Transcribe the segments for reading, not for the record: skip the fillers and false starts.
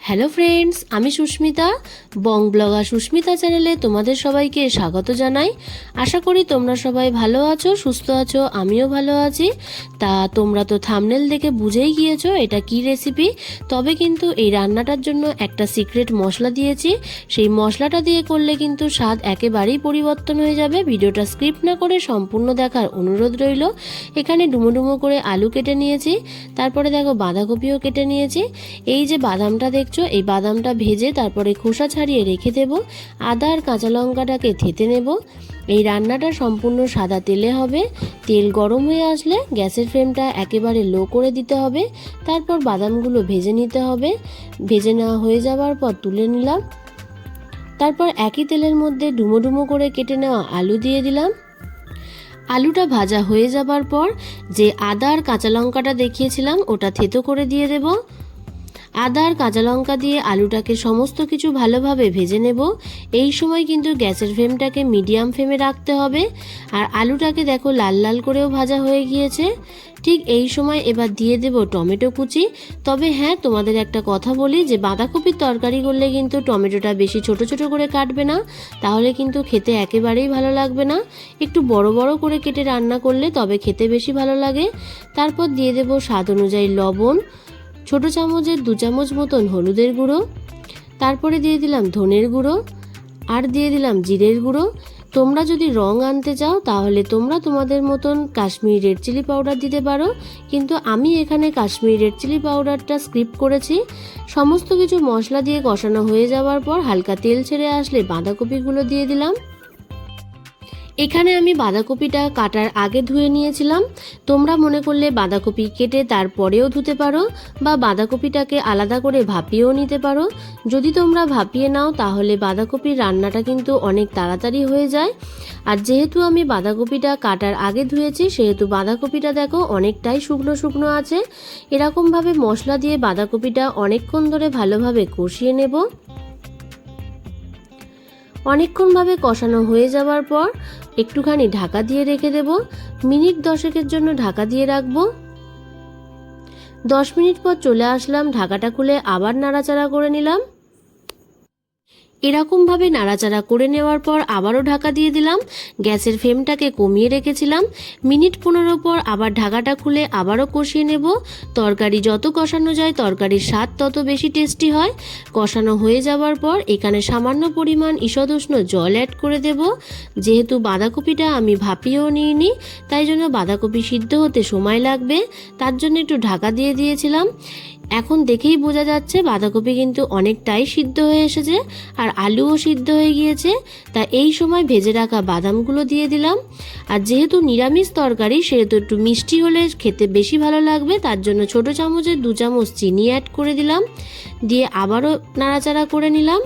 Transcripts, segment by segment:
Hello friends, আমি সুস্মিতা, বং blogger Susmita চ্যানেলে তোমাদের সবাইকে স্বাগত জানাই। আশা করি তোমরা সবাই ভালো আছো, সুস্থ আছো, আমিও ভালো আছি। তা তোমরা তো থাম্বনেল দেখে বুঝেই গিয়েছো এটা কি রেসিপি। তবে কিন্তু এই রান্নাটার জন্য একটা সিক্রেট মশলা দিয়েছি। সেই মশলাটা দিয়ে করলে কিন্তু স্বাদ একেবারেই পরিবর্তন হয়ে যাবে। ভিডিওটা স্কিপ না করে সম্পূর্ণ দেখার অনুরোধ রইল। এখানে ডুমো ডুমো করে আলু কেটে নিয়েছি, তারপরে দেখো বাঁধাকপিও কেটে নিয়েছি। এই যে বাদামটা দেখছো, এই বাদামটা ভেজে তারপরে খোসা ছাড়িয়ে রেখে দেব। আদা আর কাঁচা লঙ্কাটাকে থেতে নেব। এই রান্নাটা সম্পূর্ণ সাদা তেলে হবে। তেল গরম হয়ে আসলে গ্যাসের ফ্লেমটা একেবারে লো করে দিতে হবে। তারপর বাদামগুলো ভেজে নিতে হবে। ভেজে নেওয়া হয়ে যাওয়ার পর তুলে নিলাম। তারপর একই তেলের মধ্যে ডুমো ডুমো করে কেটে নেওয়া আলু দিয়ে দিলাম। আলুটা ভাজা হয়ে যাবার পর যে আদা আর কাঁচা লঙ্কাটা দেখিয়েছিলাম ওটা থেতো করে দিয়ে দেব। আদা আর কাঁচা লঙ্কা দিয়ে আলুটাকে সমস্ত কিছু ভালোভাবে ভেজে নেব। এই সময় কিন্তু গ্যাসের ফ্লেমটাকে মিডিয়াম ফ্লেমে রাখতে হবে। আর আলুটাকে দেখো লাল লাল করেও ভাজা হয়ে গিয়েছে। ঠিক এই সময় এবার দিয়ে দেব টমেটো কুচি। তবে হ্যাঁ, তোমাদের একটা কথা বলি যে বাঁধাকপির তরকারি করলে কিন্তু টমেটোটা বেশি ছোট ছোট করে কাটবে না, তাহলে কিন্তু খেতে একেবারেই ভালো লাগবে না। একটু বড় বড় করে কেটে রান্না করলে তবে খেতে বেশি ভালো লাগে। তারপর দিয়ে দেব স্বাদ অনুযায়ী লবণ, ছোট চামচের 2 চামচ মতন হলুদের গুঁড়ো, তারপরে দিয়ে দিলাম ধনের গুঁড়ো, আর দিয়ে দিলাম জিরের গুঁড়ো। তোমরা যদি রং আনতে চাও তাহলে তোমরা তোমাদের মতন কাশ্মীরি রেড চিলি পাউডার দিতে পারো, কিন্তু আমি এখানে কাশ্মীরি রেড চিলি পাউডারটা স্কিপ করেছি। সমস্ত কিছু মশলা দিয়ে কষানো হয়ে যাওয়ার পর হালকা তেল ছেড়ে আসলে বাঁধাকপিগুলো দিয়ে দিলাম। এখানে আমি বাঁধাকপিটা কাটার আগে ধুয়ে নিয়েছিলাম। তোমরা মনে করলে বাঁধাকপি কেটে তারপরেও ধুতে পারো, বা বাঁধাকপিটাকে আলাদা করে ভাপিয়েও নিতে পারো। যদি তোমরা ভাপিয়ে নাও তাহলে বাঁধাকপির রান্নাটা কিন্তু অনেক তাড়াতাড়ি হয়ে যায়। আর যেহেতু আমি বাঁধাকপিটা কাটার আগে ধুয়েছি সেহেতু বাঁধাকপিটা দেখো অনেকটাই শুকনো শুকনো আছে। এরকমভাবে মশলা দিয়ে বাঁধাকপিটা অনেকক্ষণ ধরে ভালোভাবে কষিয়ে নেব। অনেকক্ষণভাবে কষানো হয়ে যাওয়ার পর একটুখানি ঢাকা দিয়ে রেখে দেব। মিনিট 10 জন্য ঢাকা দিয়ে রাখবো। 10 মিনিট পর চলে আসলাম, ঢাকাটা খুলে আবার নাড়াচাড়া করে নিলাম। এরকমভাবে নাড়াচাড়া করে নেওয়ার পর আবারও ঢাকা দিয়ে দিলাম। গ্যাসের ফ্লেমটাকে কমিয়ে রেখেছিলাম। মিনিট 15 পর আবার ঢাকাটা খুলে আবারও কষিয়ে নেব। তরকারি যত কষানো যায় তরকারির স্বাদ তত বেশি টেস্টি হয়। কষানো হয়ে যাওয়ার পর এখানে সামান্য পরিমাণ ঈষৎ উষ্ণ জল অ্যাড করে দেব। যেহেতু বাঁধাকপিটা আমি ভাপিয়েও নিইনি, তাই জন্য বাঁধাকপি সিদ্ধ হতে সময় লাগবে, তার জন্য একটু ঢাকা দিয়ে দিয়েছিলাম। এখন দেখেই বোঝা যাচ্ছে বাঁধাকপি কিন্তু অনেকটাই সিদ্ধ হয়ে এসেছে, আর আলুও সিদ্ধ হয়ে গিয়েছে। তা এই সময় ভেজে রাখা বাদামগুলো দিয়ে দিলাম। আর যেহেতু নিরামিষ তরকারি সেহেতু একটু মিষ্টি হলে খেতে বেশি ভালো লাগবে, তার জন্য ছোট চামচের 2 চামচ চিনি অ্যাড করে দিলাম। দিয়ে আবারও নাড়াচাড়া করে নিলাম।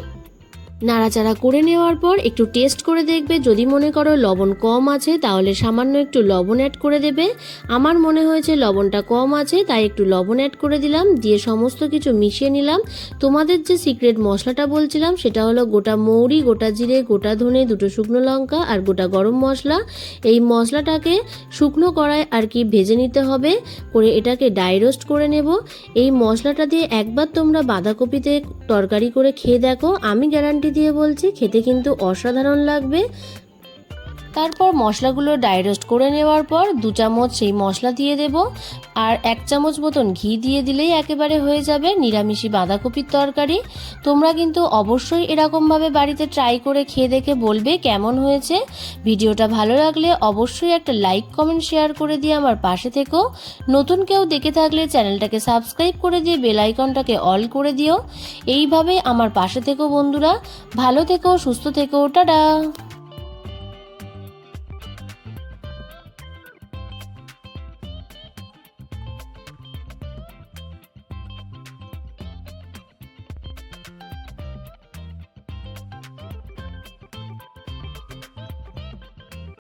নাড়াচাড়া করে নেওয়ার পর একটু টেস্ট করে দেখবে, যদি মনে করো লবণ কম আছে তাহলে সামান্য একটু লবণ অ্যাড করে দেবে। আমার মনে হয়েছে লবণটা কম আছে তাই একটু লবণ অ্যাড করে দিলাম। দিয়ে সমস্ত কিছু মিশিয়ে নিলাম। তোমাদের যে সিক্রেট মশলাটা বলছিলাম সেটা হলো গোটা মৌরি, গোটা জিরে, গোটা ধনে, 2টো শুকনো লঙ্কা আর গোটা গরম মশলা। এই মশলাটাকে শুকনো কড়ায় আর কি ভেজে নিতে হবে, করে এটাকে ড্রাই রোস্ট করে নেব। এই মশলাটা দিয়ে একবার তোমরা বাঁধাকপিতে তরকারি করে খেয়ে দেখো, আমি গ্যারান্টি দিয়ে বলছি খেতে কিন্তু অসাধারণ লাগবে। তারপর মশলাগুলো ড্রাই রোস্ট করে নেওয়ার পর 2 চামচ সেই মশলা দিয়ে দেব, আর 1 চামচ মতন ঘি দিয়ে দিলেই একেবারে হয়ে যাবে নিরামিষি বাঁধাকপির তরকারি। তোমরা কিন্তু অবশ্যই এরকমভাবে বাড়িতে ট্রাই করে খেয়ে দেখে বলবে কেমন হয়েছে। ভিডিওটা ভালো লাগলে অবশ্যই একটা লাইক, কমেন্ট, শেয়ার করে দিয়ে আমার পাশে থেকো। নতুন কেউ দেখে থাকলে চ্যানেলটাকে সাবস্ক্রাইব করে দিয়ে বেল আইকনটাকে অল করে দিও। এইভাবে আমার পাশে থেকো বন্ধুরা। ভালো থেকো, সুস্থ থেকো, টাটা।